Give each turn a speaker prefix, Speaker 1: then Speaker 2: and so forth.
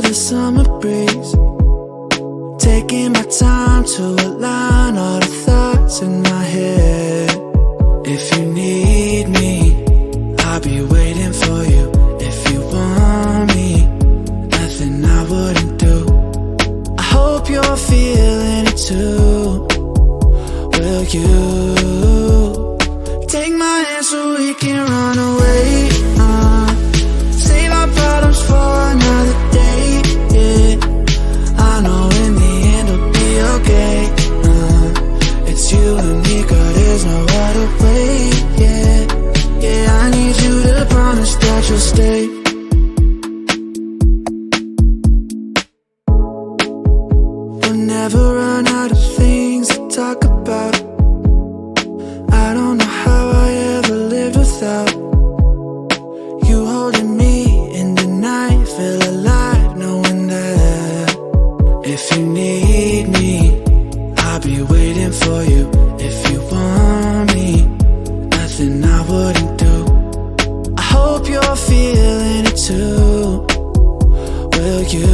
Speaker 1: feel the summer breeze, taking my time to align all the thoughts in my head. If you need me, I'll be waiting for you. If you want me, nothing I wouldn't do. I hope you're feeling it too. Will you take my hand so we can run away? Save our problems for another day, yeah. I know in the end it'll be okay. It's you and me, girl, there's no other way, yeah. Yeah, I need you to promise that you'll stay. We'll never run out of things to talk about. I don't know how I ever lived without you holding me in the night. Feel alive knowing that if you need me, I'll be waiting for you. If you want me, nothing I wouldn't do. I hope you're feeling it too. Will you